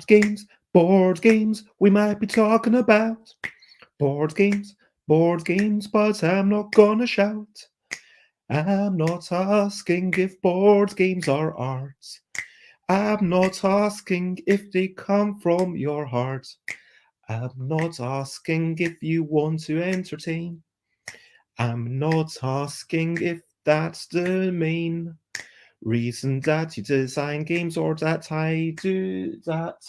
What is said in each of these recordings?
Games, board games, we might be talking about board games, but I'm not gonna shout. I'm not asking if board games are art. I'm not asking if they come from your heart. I'm not asking if you want to entertain. I'm not asking if that's the main reason that you design games or that I do that.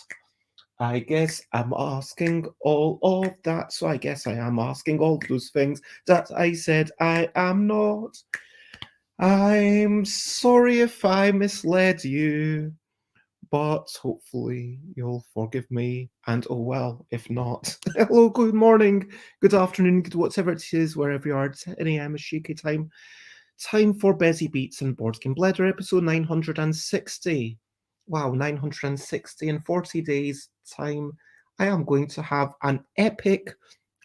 I guess I'm asking all of that. So I guess I am asking all those things that I said I am not. I'm sorry if I misled you, but hopefully you'll forgive me. And oh well, if not. Hello, good morning, good afternoon, good whatever it is, wherever you are. 10 a.m. is shaky time. Time for Busy Beats and Board Game Bladder, episode 960. Wow, 960 in 40 days' time. I am going to have an epic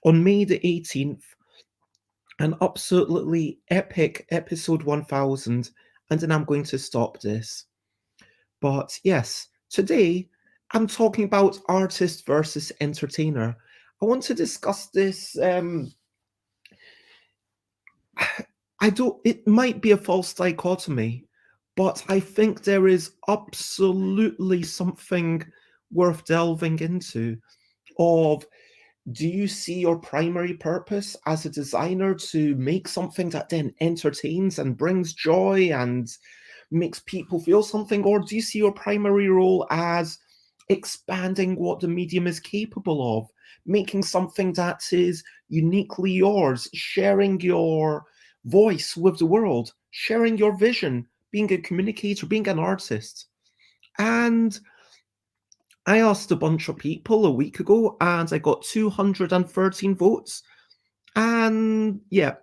on May the 18th, an absolutely epic episode 1000, and then I'm going to stop this. But yes, today I'm talking about artist versus entertainer. I want to discuss this. I don't, it might be a false dichotomy, but I think there is absolutely something worth delving into of, do you see your primary purpose as a designer to make something that then entertains and brings joy and makes people feel something, or do you see your primary role as expanding what the medium is capable of, making something that is uniquely yours, sharing your voice with the world, sharing your vision, being a communicator, being an artist? And I asked a bunch of people a week ago and I got 213 votes. And yeah,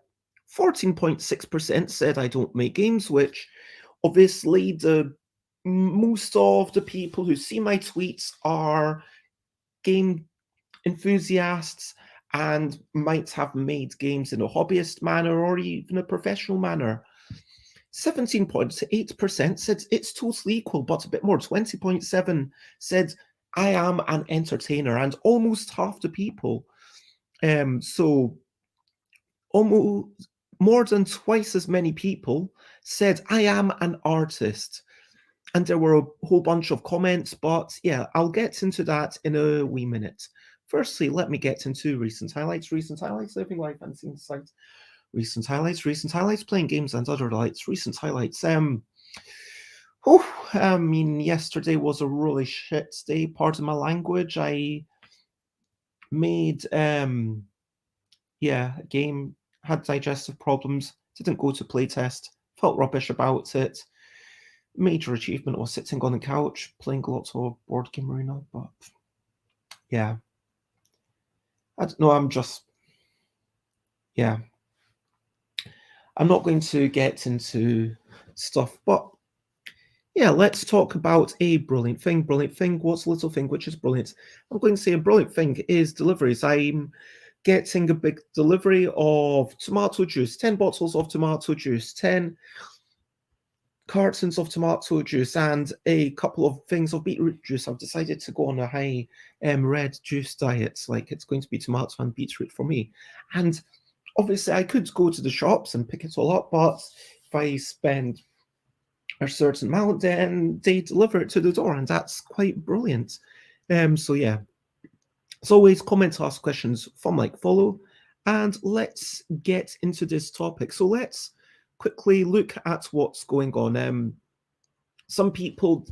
14.6% said I don't make games, which obviously the most of the people who see my tweets are game enthusiasts and might have made games in a hobbyist manner or even a professional manner. 17.8% said it's totally equal, but a bit more. 20.7% said I am an entertainer, and almost half the people, so almost more than twice as many people, said I am an artist. And there were a whole bunch of comments, but yeah, I'll get into that in a wee minute. Firstly, let me get into recent highlights, living life and seeing sights. Recent highlights, playing games and other lights, recent highlights. I mean, yesterday was a really shit day, pardon my language. I made, a game, had digestive problems, didn't go to playtest, felt rubbish about it. Major achievement was sitting on the couch, playing lots of board game arena, but yeah. I don't know, I'm not going to get into stuff, but yeah, let's talk about a brilliant thing. What's a little thing which is brilliant? I'm going to say a brilliant thing is deliveries. I'm getting a big delivery of tomato juice, 10 bottles of tomato juice, 10 cartons of tomato juice, and a couple of things of beetroot juice. I've decided to go on a high red juice diet. Like, it's going to be tomato and beetroot for me. And obviously I could go to the shops and pick it all up, but if I spend a certain amount, then they deliver it to the door, and that's quite brilliant. So yeah, as always, comment, ask questions, from like, follow, and let's get into this topic. So let's quickly look at what's going on. Some people,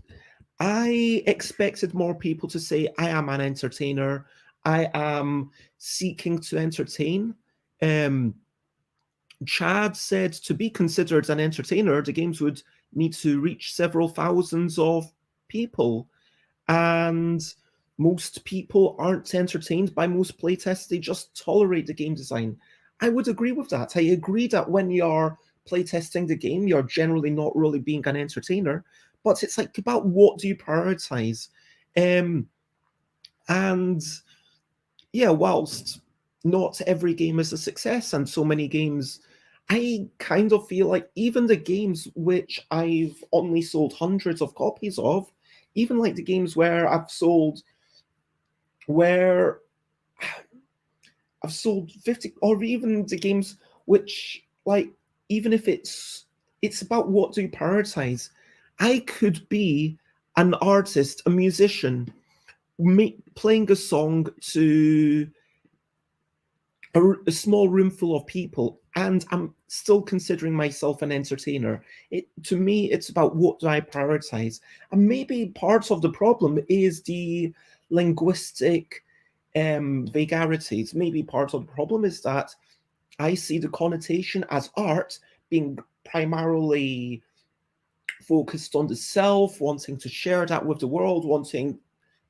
I expected more people to say, I am an entertainer, I am seeking to entertain. Chad said to be considered an entertainer, the games would need to reach several thousands of people. And most people aren't entertained by most playtests, they just tolerate the game design. I would agree with that. I agree that when you're playtesting the game, you're generally not really being an entertainer, but it's like about what do you prioritize? And yeah, whilst not every game is a success, and so many games, I kind of feel like even the games which I've only sold hundreds of copies of, even like the games where I've sold 50, or even the games which, like, even if it's about what do you prioritize. I could be an artist, a musician, playing a song to a small room full of people, and I'm still considering myself an entertainer. To me, it's about what do I prioritize. And maybe part of the problem is the linguistic vagarities. Maybe part of the problem is that I see the connotation as art being primarily focused on the self, wanting to share that with the world, wanting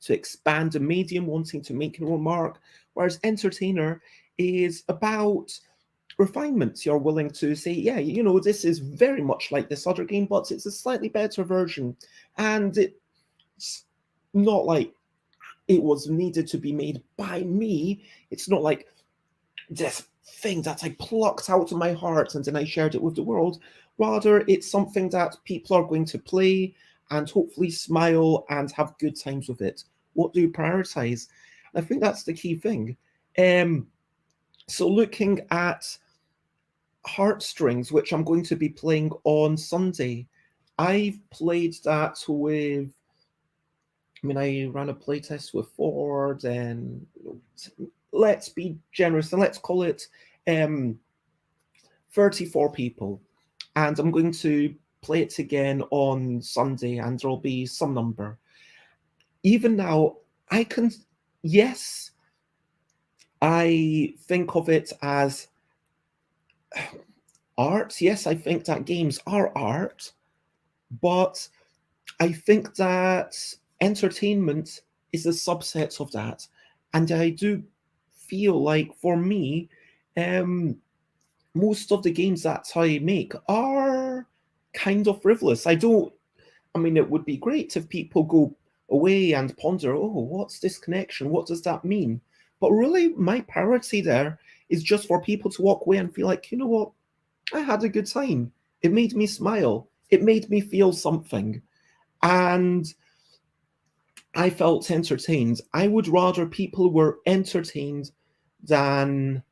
to expand the medium, wanting to make your mark, whereas entertainer is about refinements. You're willing to say, yeah, this is very much like this other game, but it's a slightly better version. And it's not like it was needed to be made by me. It's not like this thing that I plucked out of my heart and then I shared it with the world. Rather, it's something that people are going to play and hopefully smile and have good times with it. What do you prioritize? I think that's the key thing. So looking at Heartstrings, which I'm going to be playing on Sunday, I've played that with, I ran a playtest with Ford, and let's be generous and let's call it 34 people. And I'm going to play it again on Sunday, and there'll be some number. Even now, yes, I think of it as art. Yes, I think that games are art, but I think that entertainment is a subset of that. And I do feel like, for me, most of the games that I make are kind of frivolous. It would be great if people go away and ponder, oh, what's this connection? What does that mean? But really, my priority there is just for people to walk away and feel like, you know what? I had a good time. It made me smile. It made me feel something. And I felt entertained. I would rather people were entertained than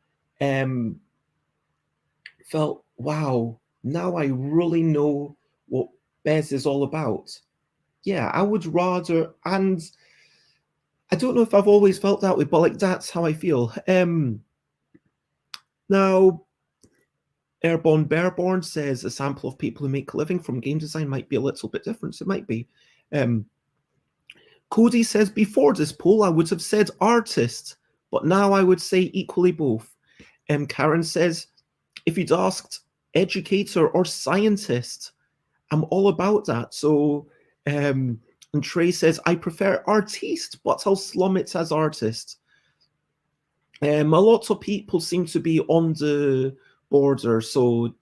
felt, wow, now I really know what Bez is all about. Yeah, I would rather, and I don't know if I've always felt that way, but like that's how I feel. Now, Airborne Bearborn says a sample of people who make a living from game design might be a little bit different. So it might be. Cody says, before this poll, I would have said artist, but now I would say equally both. Karen says, if you'd asked educator or scientist, I'm all about that. So, and Trey says, I prefer artiste, but I'll slum it as artist. A lot of people seem to be on the border. So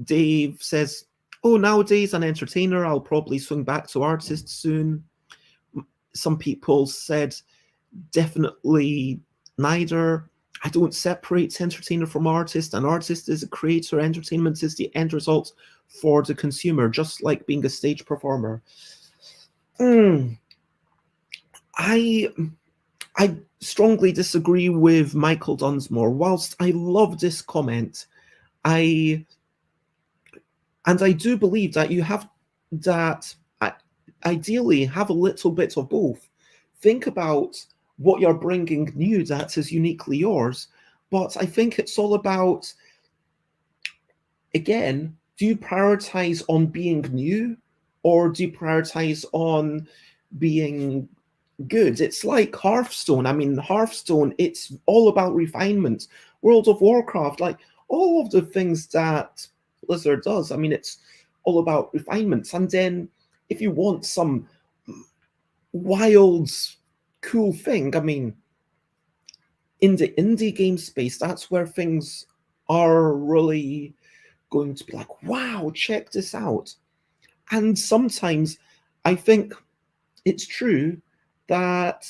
Dave says, oh, nowadays an entertainer, I'll probably swing back to artist soon. Some people said definitely neither. I don't separate entertainer from artist. An artist is a creator. Entertainment is the end result for the consumer, just like being a stage performer. I strongly disagree with Michael Dunsmore. Whilst I love this comment, I do believe that you have that ideally have a little bit of both. Think about what you're bringing new that is uniquely yours. But I think it's all about, again, do you prioritize on being new, or do you prioritize on being good? It's like Hearthstone. Hearthstone, it's all about refinement. World of Warcraft, like all of the things that Blizzard does, it's all about refinements. And then if you want some wild, cool thing, in the indie game space, that's where things are really going to be like, wow, check this out. And sometimes I think it's true that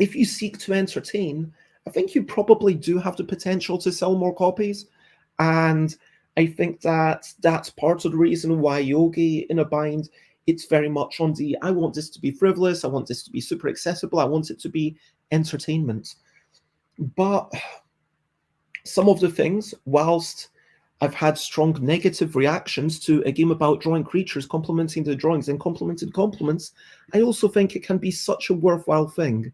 if you seek to entertain, I think you probably do have the potential to sell more copies. And I think that that's part of the reason why Yogi in a Bind, it's very much on the I want this to be frivolous, I want this to be super accessible, I want it to be entertainment. But some of the things, whilst I've had strong negative reactions to a game about drawing creatures, complimenting the drawings and complimented compliments, I also think it can be such a worthwhile thing.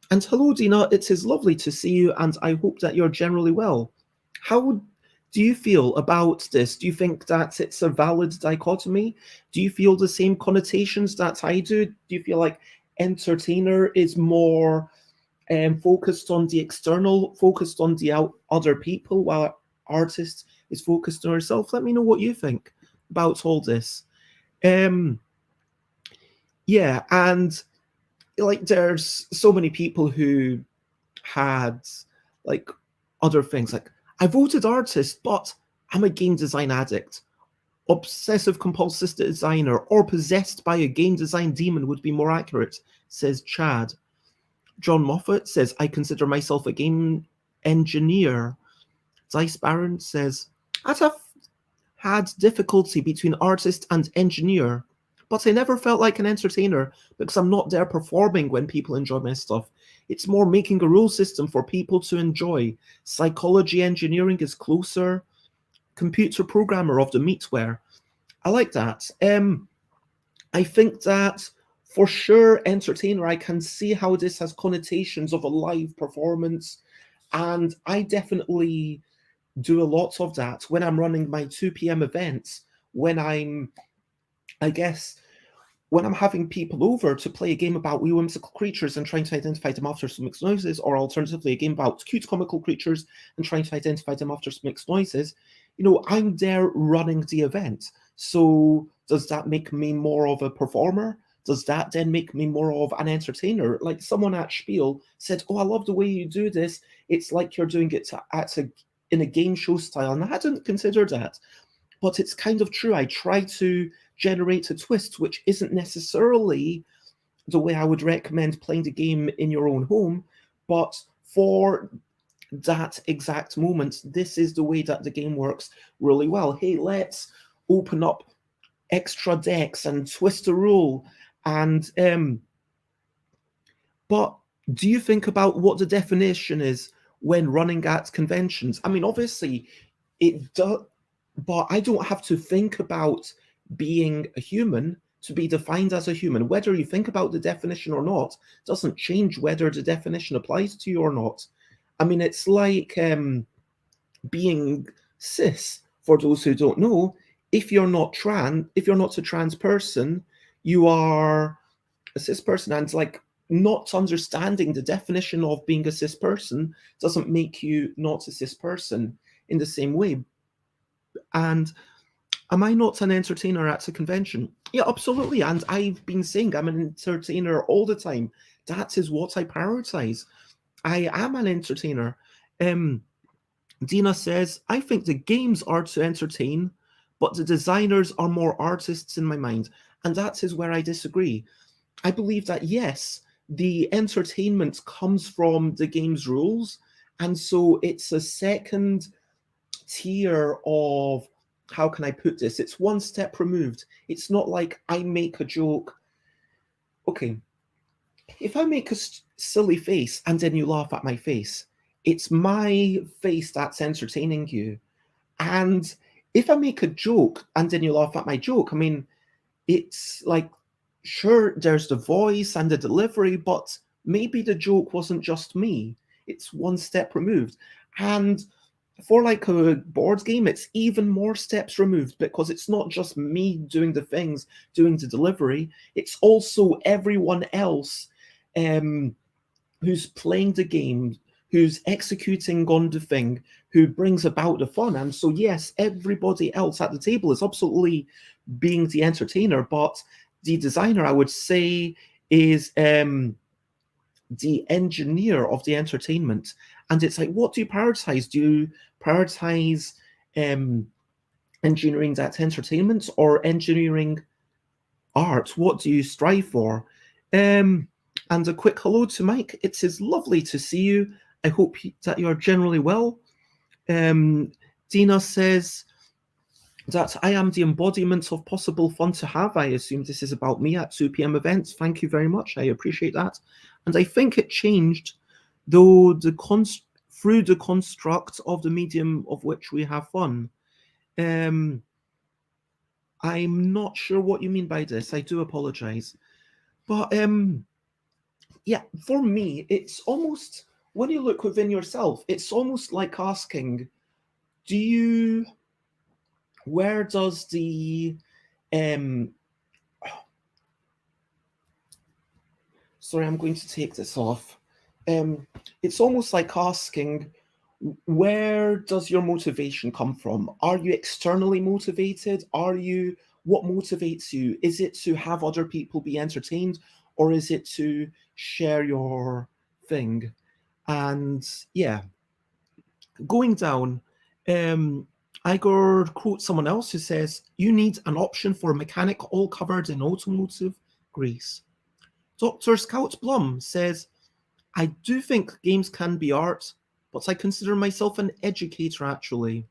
And hello, Dina, it is lovely to see you, and I hope that you're generally well. How do you feel about this? Do you think that it's a valid dichotomy? Do you feel the same connotations that I do? Do you feel like entertainer is more focused on the external, focused on the other people, while artist is focused on herself? Let me know what you think about all this. Um, yeah, and like there's so many people who had like other things like I voted artist, but I'm a game design addict. Obsessive compulsive designer or possessed by a game design demon would be more accurate, says Chad. John Moffat says, I consider myself a game engineer. Dice Baron says, I'd have had difficulty between artist and engineer, but I never felt like an entertainer because I'm not there performing when people enjoy my stuff. It's more making a rule system for people to enjoy. Psychology engineering is closer. Computer programmer of the meatware. I like that. I think that for sure, entertainer, I can see how this has connotations of a live performance. And I definitely do a lot of that when I'm running my 2 p.m. events, when I guess, when I'm having people over to play a game about wee whimsical creatures and trying to identify them after some mixed noises, or alternatively a game about cute comical creatures and trying to identify them after some mixed noises, I'm there running the event. So does that make me more of a performer? Does that then make me more of an entertainer? Like someone at Spiel said, oh, I love the way you do this. It's like you're doing it in a game show style. And I hadn't considered that. But it's kind of true. I try to generate a twist, which isn't necessarily the way I would recommend playing the game in your own home. But for that exact moment, this is the way that the game works really well. Hey, let's open up extra decks and twist a rule. And but do you think about what the definition is when running at conventions? I mean, obviously it does, but I don't have to think about being a human to be defined as a human. Whether you think about the definition or not doesn't change whether the definition applies to you or not. I mean, it's like being cis. For those who don't know, if you're not a trans person, you are a cis person, and like not understanding the definition of being a cis person doesn't make you not a cis person in the same way. And am I not an entertainer at a convention? Yeah, absolutely. And I've been saying I'm an entertainer all the time. That is what I prioritize. I am an entertainer. Dina says, I think the games are to entertain, but the designers are more artists in my mind. And that is where I disagree. I believe that, yes, the entertainment comes from the game's rules. And so it's a second tier of, how can I put this? It's one step removed. It's not like I make a joke. Okay, if I make a silly face and then you laugh at my face, it's my face that's entertaining you. And if I make a joke and then you laugh at my joke, I mean, it's like, sure, there's the voice and the delivery, but maybe the joke wasn't just me. It's one step removed. And for like a board game, it's even more steps removed because it's not just me doing the things, doing the delivery. It's also everyone else who's playing the game, who's executing on the thing, who brings about the fun. And so, yes, everybody else at the table is absolutely being the entertainer, but the designer, I would say, is the engineer of the entertainment. And it's like, what do you prioritize? Do you prioritize engineering that entertainment or engineering art? What do you strive for? And a quick hello to Mike. It is lovely to see you. I hope that you are generally well. Dina says that I am the embodiment of possible fun to have. I assume this is about me at 2 p.m. events. Thank you very much. I appreciate that. And I think it changed, though through the construct of the medium of which we have fun. I'm not sure what you mean by this. I do apologize. But yeah, for me, it's almost, when you look within yourself, it's almost like asking, where does sorry, I'm going to take this off. It's almost like asking, where does your motivation come from? Are you externally motivated? What motivates you? Is it to have other people be entertained, or is it to share your thing? And yeah, going down, Igor quotes someone else who says, "You need an option for a mechanic all covered in automotive grease." Dr. Scout Blum says, "I do think games can be art, but I consider myself an educator actually."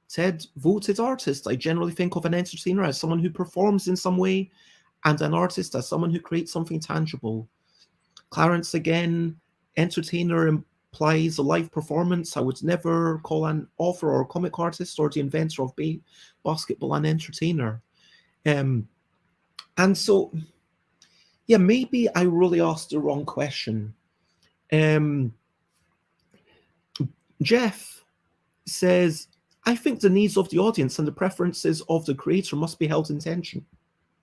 Ted, voted artist. "I generally think of an entertainer as someone who performs in some way, and an artist as someone who creates something tangible." Clarence again, "Entertainer implies a live performance. I would never call an author or comic artist or the inventor of basketball an entertainer." And so, yeah, maybe I really asked the wrong question. Jeff says, "I think the needs of the audience and the preferences of the creator must be held in tension."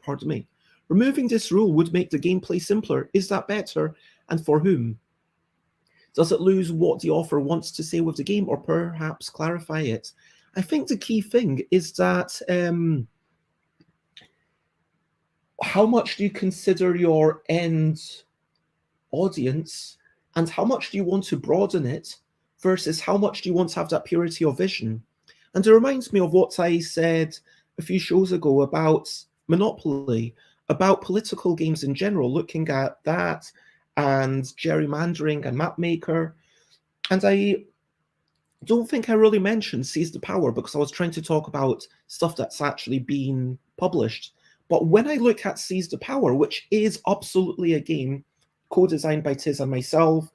Pardon me. "Removing this rule would make the gameplay simpler. Is that better? And for whom? Does it lose what the author wants to say with the game, or perhaps clarify it?" I think the key thing is that how much do you consider your end audience, and how much do you want to broaden it versus how much do you want to have that purity of vision? And it reminds me of what I said a few shows ago about Monopoly, about political games in general, looking at that and gerrymandering and mapmaker. And I don't think I really mentioned Seize the Power because I was trying to talk about stuff that's actually been published. But when I look at Seize the Power, which is absolutely a game co-designed by Tiz and myself,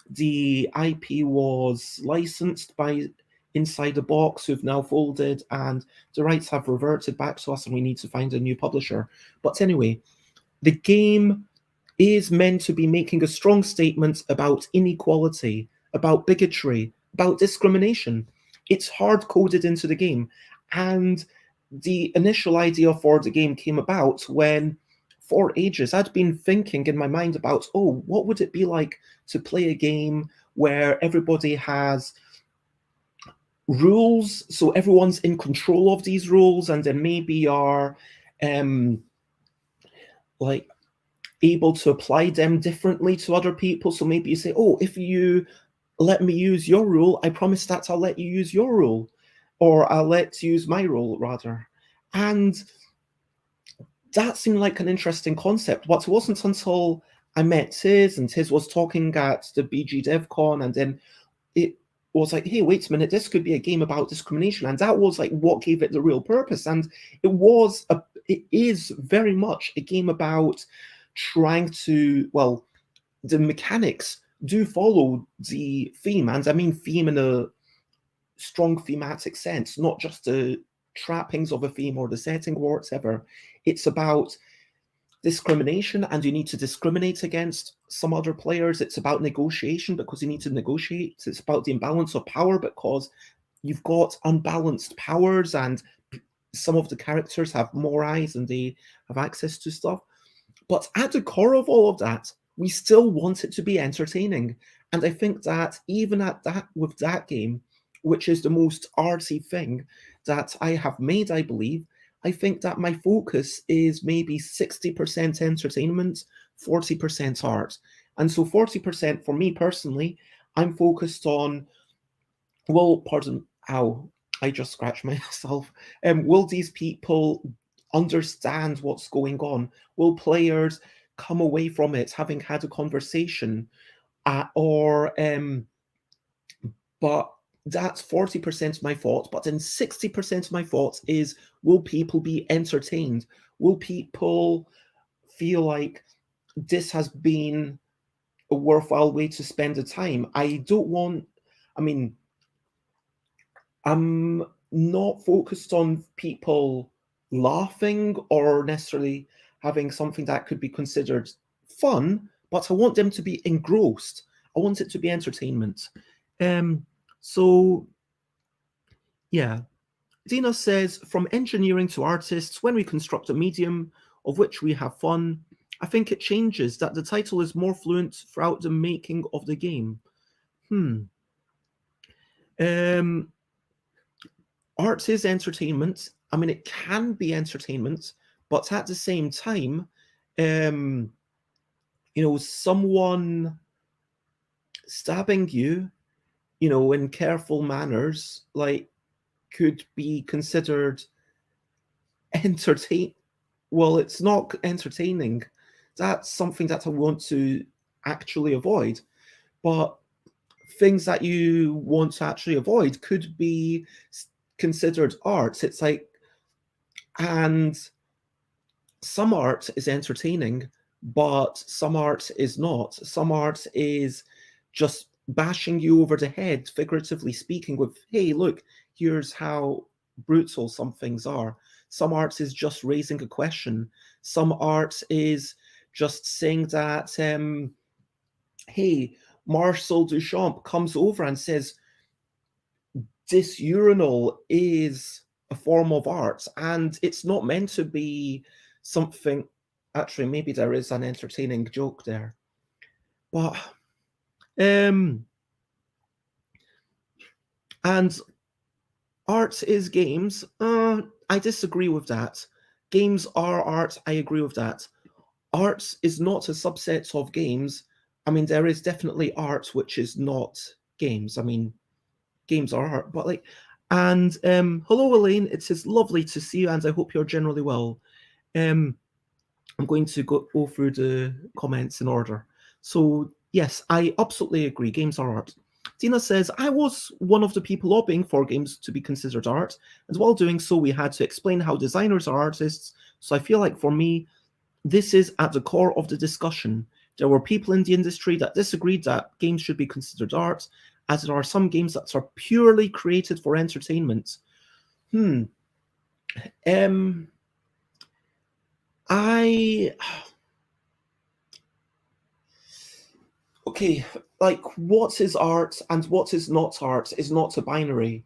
the IP was licensed by Inside the Box, who've now folded, and the rights have reverted back to us, and we need to find a new publisher. But anyway, the game is meant to be making a strong statement about inequality, about bigotry, about discrimination. It's hard-coded into the game. And the initial idea for the game came about when, for ages, I'd been thinking in my mind about, what would it be like to play a game where everybody has rules, so everyone's in control of these rules, and then maybe are like able to apply them differently to other people. So maybe you say, if you let me use your rule, I promise that I'll let you use your rule, or I'll let you use my rule rather. And that seemed like an interesting concept, but it wasn't until I met Tiz, and Tiz was talking at the BG DevCon, and then it was like, hey, wait a minute, this could be a game about discrimination. And that was like what gave it the real purpose. And it is very much a game about trying to, the mechanics do follow the theme, and I mean theme in a strong thematic sense, not just the trappings of a theme or the setting or whatever. It's about discrimination, and you need to discriminate against some other players. It's about negotiation because you need to negotiate. It's about the imbalance of power because you've got unbalanced powers, and some of the characters have more eyes and they have access to stuff. But at the core of all of that, we still want it to be entertaining. And I think that even with that game, which is the most artsy thing that I have made, I believe, I think that my focus is maybe 60% entertainment, 40% art. And so 40% for me personally, I'm focused on, I just scratched myself. Will these people understand what's going on? Will players come away from it having had a conversation, or but that's 40% of my thoughts. But then 60% of my thoughts is, will people be entertained? Will people feel like this has been a worthwhile way to spend the time? I don't want, I mean, I'm not focused on people laughing or necessarily having something that could be considered fun, but I want them to be engrossed. I want it to be entertainment. So yeah, Dina says, from engineering to artists, when we construct a medium of which we have fun, I think it changes, that the title is more fluent throughout the making of the game. Art is entertainment. I mean, it can be entertainment, but at the same time, someone stabbing you, in careful manners, like, could be considered entertain. Well, it's not entertaining. That's something that I want to actually avoid. But things that you want to actually avoid could be considered art. It's like, and some art is entertaining, but some art is not. Some art is just bashing you over the head, figuratively speaking, with, hey, look, here's how brutal some things are. Some art is just raising a question. Some art is just saying that, hey, Marcel Duchamp comes over and says, this urinal is a form of art, and it's not meant to be something. Actually, maybe there is an entertaining joke there, but and art is games. I disagree with that. Games are art. I agree with that. Art is not a subset of games. I mean, there is definitely art which is not games. I mean, games are art, but like, and hello Elaine, it is lovely to see you, and I hope you're generally well. I'm going to go through the comments in order. So yes, I absolutely agree, games are art. Tina says, I was one of the people lobbying for games to be considered art, and while doing so we had to explain how designers are artists, so I feel like for me this is at the core of the discussion. There were people in the industry that disagreed that games should be considered art, as there are some games that are purely created for entertainment. Okay, like, what is art and what is not art is not a binary.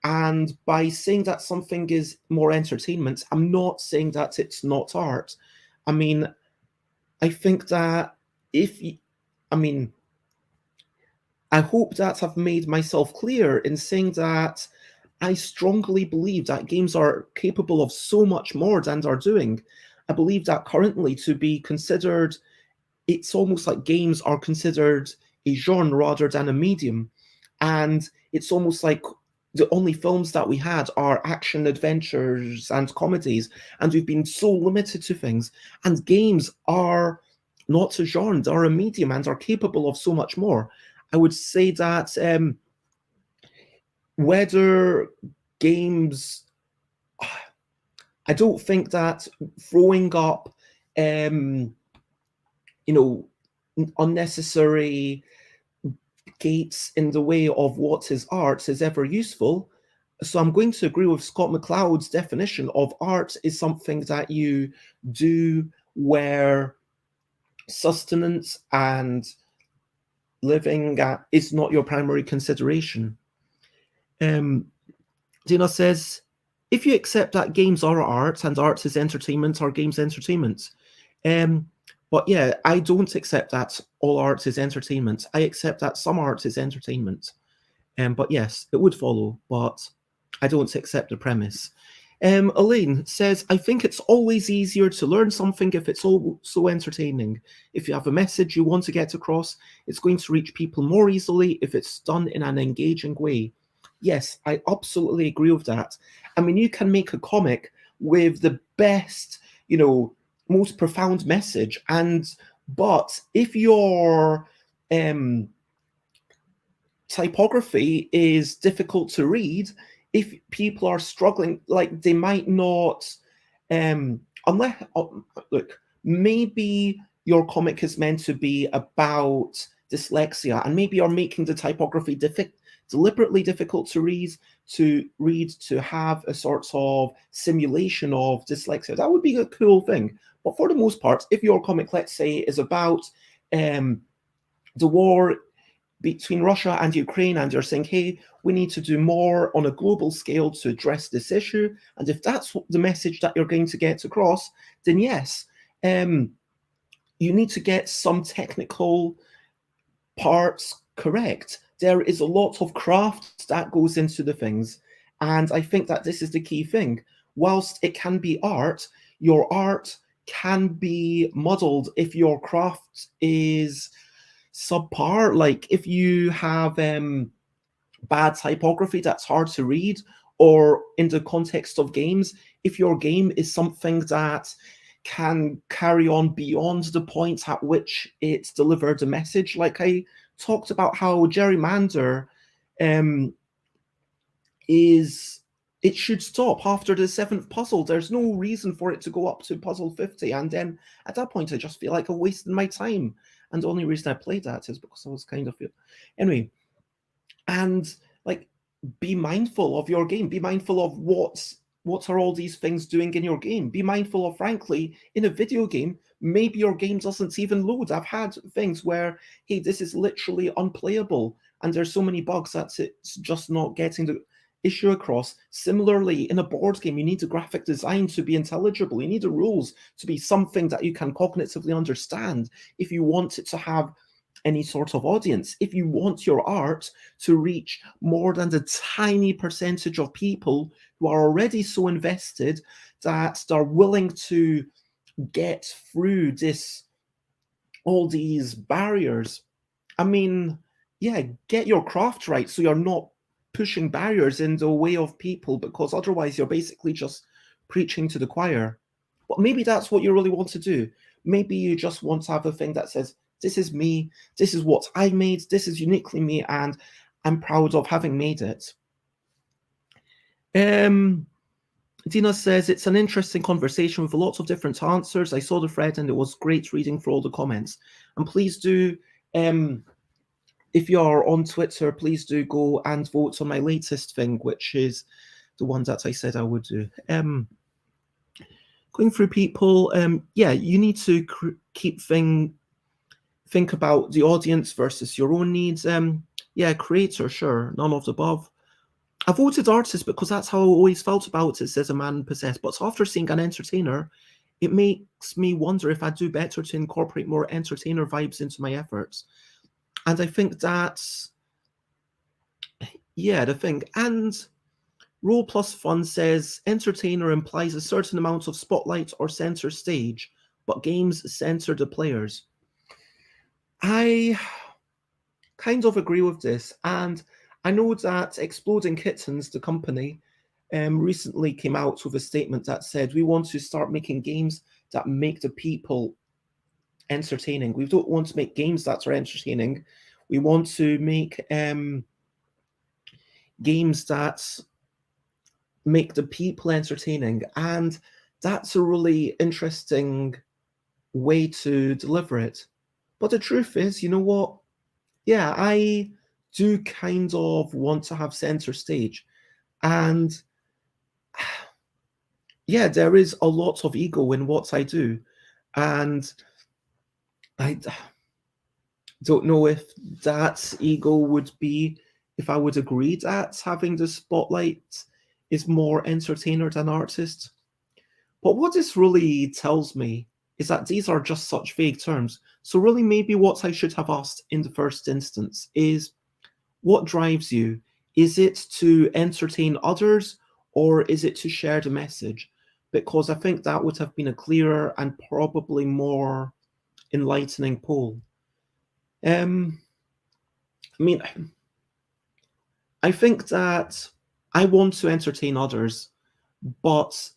And by saying that something is more entertainment, I'm not saying that it's not art. I mean, I think that I hope that I've made myself clear in saying that I strongly believe that games are capable of so much more than they're doing. I believe that currently, to be considered, it's almost like games are considered a genre rather than a medium. And it's almost like the only films that we had are action adventures and comedies, and we've been so limited to things. And games are not a genre, they're a medium and are capable of so much more. I would say that whether games, I don't think that throwing up, unnecessary gates in the way of what is art is ever useful. So I'm going to agree with Scott McCloud's definition of art is something that you do where sustenance and living is not your primary consideration. Dina says, if you accept that games are art and art is entertainment, are games entertainment? But yeah, I don't accept that all art is entertainment. I accept that some art is entertainment. But yes, it would follow, but I don't accept the premise. Elaine says, I think it's always easier to learn something if it's all so entertaining. If you have a message you want to get across, it's going to reach people more easily if it's done in an engaging way. Yes, I absolutely agree with that. I mean, you can make a comic with the best, most profound message. But if your typography is difficult to read, if people are struggling, like they might not, unless look, maybe your comic is meant to be about dyslexia, and maybe you're making the typography deliberately difficult to read to have a sort of simulation of dyslexia. That would be a cool thing. But for the most part, if your comic, let's say, is about the war between Russia and Ukraine, and you're saying, hey, we need to do more on a global scale to address this issue, and if that's the message that you're going to get across, then yes, you need to get some technical parts correct. There is a lot of craft that goes into the things, and I think that this is the key thing. Whilst it can be art, your art can be muddled if your craft is subpar. Like if you have bad typography that's hard to read, or in the context of games, if your game is something that can carry on beyond the point at which it delivered a message, like I talked about how gerrymander is, it should stop after the 7th puzzle. There's no reason for it to go up to puzzle 50, and then at that point I just feel like I'm wasting my time, and the only reason I played that is because I was kind of anyway. And like, be mindful of your game, be mindful of what are all these things doing in your game, be mindful of, frankly, in a video game, maybe your game doesn't even load. I've had things where, hey, this is literally unplayable, and there's so many bugs that it's just not getting the issue across. Similarly, in a board game, you need the graphic design to be intelligible, you need the rules to be something that you can cognitively understand if you want it to have any sort of audience. If you want your art to reach more than the tiny percentage of people who are already so invested that they're willing to get through all these barriers, I mean, yeah, get your craft right so you're not pushing barriers in the way of people, because otherwise you're basically just preaching to the choir. But maybe that's what you really want to do. Maybe you just want to have a thing that says, this is me, this is what I made, this is uniquely me, and I'm proud of having made it. Dina says, it's an interesting conversation with a lot of different answers. I saw the thread and it was great reading for all the comments. And please do, if you're on Twitter, please do go and vote on my latest thing, which is the one that I said I would do. Going through people, yeah, you need to think about the audience versus your own needs. Yeah, creator, sure, none of the above. I voted artist because that's how I always felt about it, says a man possessed. But after seeing an entertainer, it makes me wonder if I'd do better to incorporate more entertainer vibes into my efforts. And I think that's, yeah, the thing. And Roll Plus Fun says, entertainer implies a certain amount of spotlight or center stage, but games center the players. I kind of agree with this, and I know that Exploding Kittens, the company, recently came out with a statement that said, we want to start making games that make the people entertaining. We don't want to make games that are entertaining. We want to make games that make the people entertaining. And that's a really interesting way to deliver it. But the truth is, you know what? Yeah, I do kind of want to have center stage. And yeah, there is a lot of ego in what I do. And I don't know if that ego would be, if I would agree that having the spotlight is more entertainer than artist. But what this really tells me is that these are just such vague terms. So really maybe what I should have asked in the first instance is, what drives you? Is it to entertain others, or is it to share the message? Because I think that would have been a clearer and probably more enlightening poll. I mean, I think that I want to entertain others, but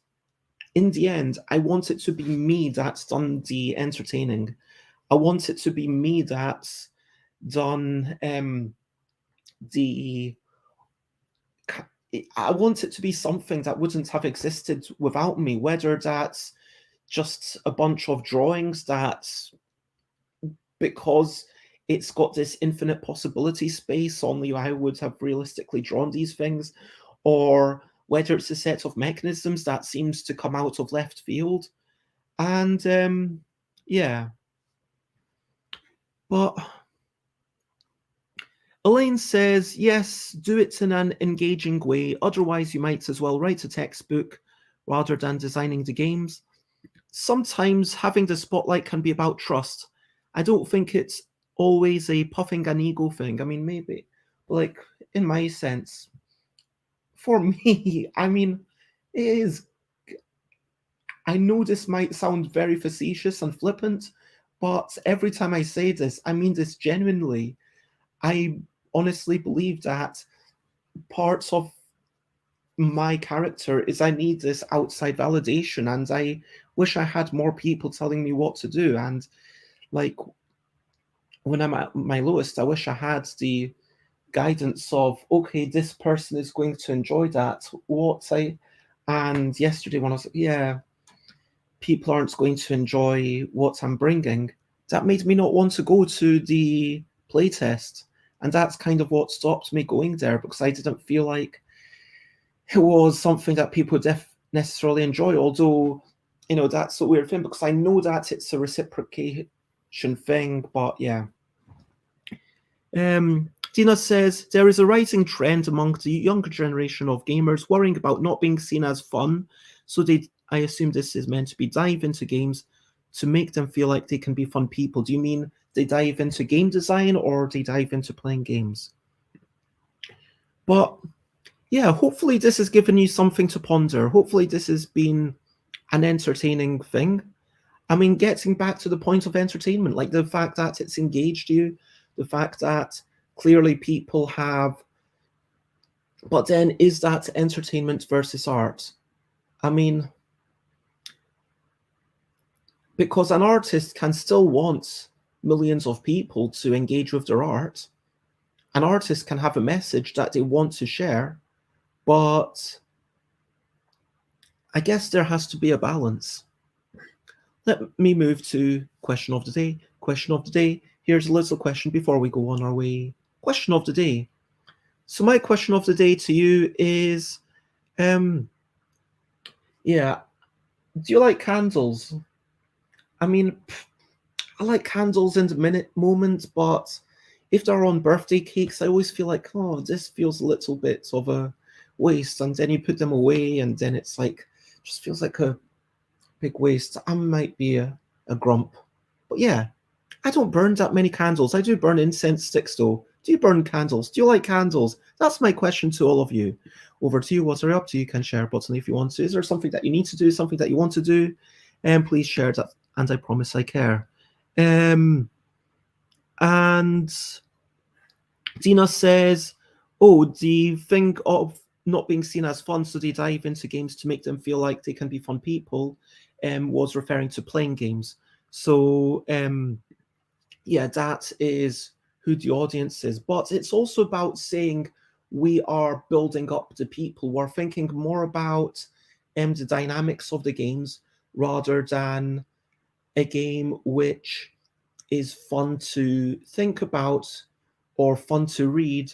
in the end, I want it to be me that's done the entertaining. I want it to be me that's done the. I want it to be something that wouldn't have existed without me, whether that's just a bunch of drawings that's because it's got this infinite possibility space, only I would have realistically drawn these things, or whether it's a set of mechanisms that seems to come out of left field. And yeah. But Elaine says, yes, do it in an engaging way. Otherwise, you might as well write a textbook rather than designing the games. Sometimes having the spotlight can be about trust. I don't think it's always a puffing an ego thing. I mean, maybe, but like in my sense, for me, I mean, it is. I know this might sound very facetious and flippant, but every time I say this, I mean this genuinely. I honestly believe that parts of my character is I need this outside validation, and I wish I had more people telling me what to do. And like when I'm at my lowest, I wish I had the guidance of, okay, this person is going to enjoy that. And yesterday when I was like, yeah, people aren't going to enjoy what I'm bringing, that made me not want to go to the playtest. And that's kind of what stopped me going there, because I didn't feel like it was something that people would necessarily enjoy. Although, that's a weird thing, because I know that it's a reciprocation thing, but yeah. Dina says, there is a rising trend among the younger generation of gamers worrying about not being seen as fun, so I assume this is meant to be dive into games to make them feel like they can be fun people. Do you mean they dive into game design, or they dive into playing games? But yeah, hopefully this has given you something to ponder. Hopefully this has been an entertaining thing. I mean, getting back to the point of entertainment, like the fact that it's engaged you, the fact that clearly people have. But then, is that entertainment versus art? I mean, because an artist can still want millions of people to engage with their art. An artist can have a message that they want to share, but I guess there has to be a balance. Let me move to question of the day. Question of the day. Here's a little question before we go on our way. Question of the day. So my question of the day to you is, do you like candles? I mean, I like candles in the moment, but if they're on birthday cakes, I always feel like, oh, this feels a little bit of a waste. And then you put them away, and then it's like, just feels like a big waste. I might be a grump. But yeah, I don't burn that many candles. I do burn incense sticks, though. Do you burn candles? Do you like candles? That's my question to all of you. Over to you. What's up to you? Can share a button if you want to. Is there something that you need to do, something that you want to do? And please share that, and I promise I care. And Dina says, oh, the thing of not being seen as fun, so they dive into games to make them feel like they can be fun people, was referring to playing games. So, yeah, that is who the audience is. But it's also about saying we are building up the people. We're thinking more about the dynamics of the games rather than a game which is fun to think about or fun to read.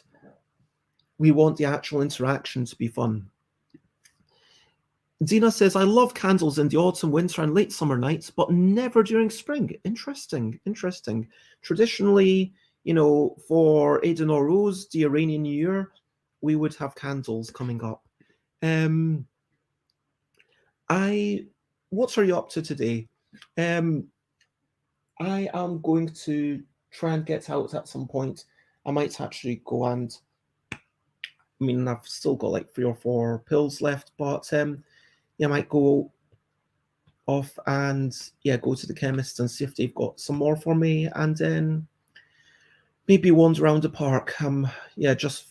We want the actual interaction to be fun. Dina says, I love candles in the autumn, winter, and late summer nights, but never during spring. Interesting. Traditionally, for Eid al-Nowruz, the Iranian New Year, we would have candles coming up. What are you up to today? I am going to try and get out at some point. I might actually go and, I mean, I've still got like 3 or 4 pills left, but I might go off and go to the chemist and see if they've got some more for me, and then maybe wander around the park. Just,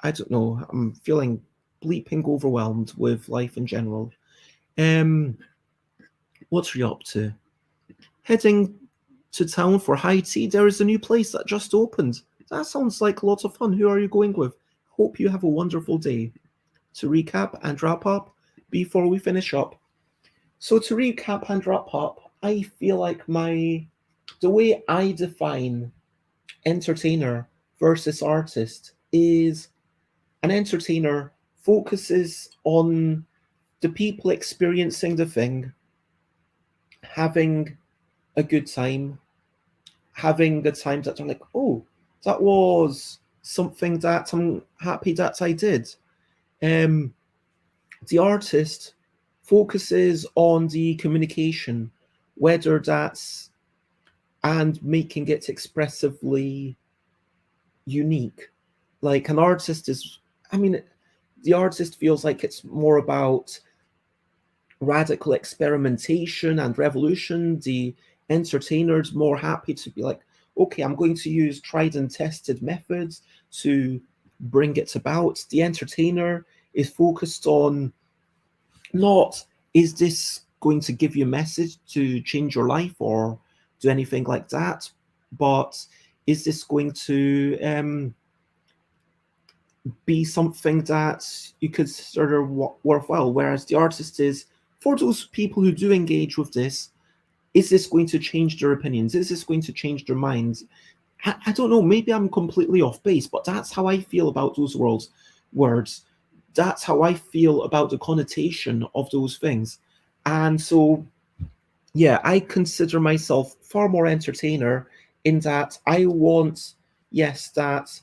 I don't know, I'm feeling bleeping overwhelmed with life in general. What are you up to? Heading to town for high tea. There is a new place that just opened. That sounds like a lot of fun. Who are you going with? Hope you have a wonderful day. To recap and wrap up before we finish up. So to recap and wrap up, I feel like the way I define entertainer versus artist is an entertainer focuses on the people experiencing the thing, having a good time, having the time that they're like, oh, that was something that I'm happy that I did. Um, the artist focuses on the communication, whether that's and making it expressively unique. Like an artist is, I mean, the artist feels like it's more about radical experimentation and revolution. The entertainer's more happy to be like, okay, I'm going to use tried and tested methods to bring it about. The entertainer is focused on not, is this going to give you a message to change your life or do anything like that, but is this going to be something that you consider worthwhile? Whereas the artist is, for those people who do engage with this, is this going to change their opinions? Is this going to change their minds? I don't know, maybe I'm completely off base, but that's how I feel about those words. That's how I feel about the connotation of those things. And so, yeah, I consider myself far more entertainer in that I want, yes, that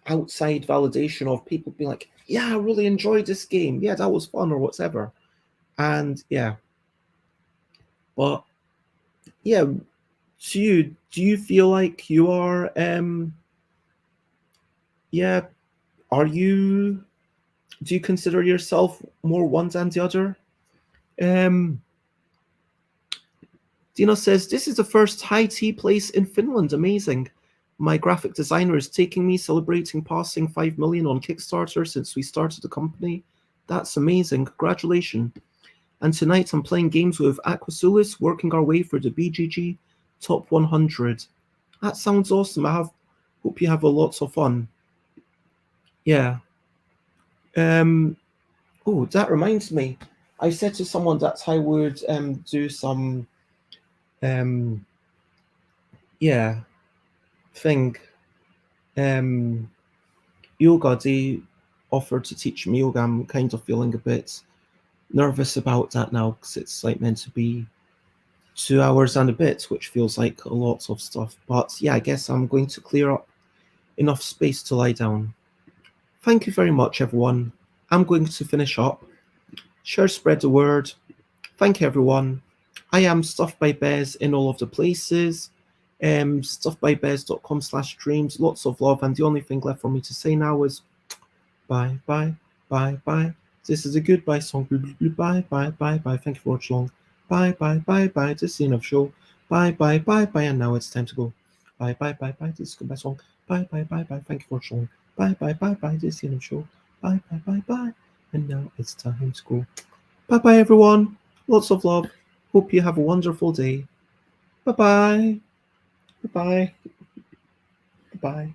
outside validation of people being like, yeah, I really enjoyed this game. Yeah, that was fun or whatever. And yeah, but yeah, to you, do you feel like you are, yeah, are you, do you consider yourself more one than the other? Um, Dina says, this is the first high tea place in Finland. Amazing. My graphic designer is taking me celebrating passing 5 million on Kickstarter since we started the company. That's amazing. Congratulations. And tonight I'm playing games with Aquasulis, working our way for the BGG top 100. That sounds awesome. Hope you have a lots of fun. Yeah. Oh, that reminds me. I said to someone that I would do some um yeah thing yoga. They offered to teach me yoga. I'm kind of feeling a bit nervous about that now because it's like meant to be 2 hours and a bit, which feels like a lot of stuff. But yeah, I guess I'm going to clear up enough space to lie down. Thank you very much, everyone. I'm going to finish up. Share, spread the word. Thank you, everyone. I am Stuff by Bez in all of the places. Stuffbybez.com/streams. Lots of love. And the only thing left for me to say now is bye, bye, bye, bye. This is a goodbye song. Bye, bye, bye, bye. Thank you for watching. Bye, bye, bye, bye. This is the end of show. Bye, bye, bye, bye. And now it's time to go. Bye, bye, bye, bye. This is a goodbye song. Bye, bye, bye, bye. Thank you for watching. Bye, bye, bye, bye. This is the end of show. Bye, bye, bye, bye. And now it's time to go. Bye, bye, everyone. Lots of love. Hope you have a wonderful day. Bye, bye. Bye, bye. Bye.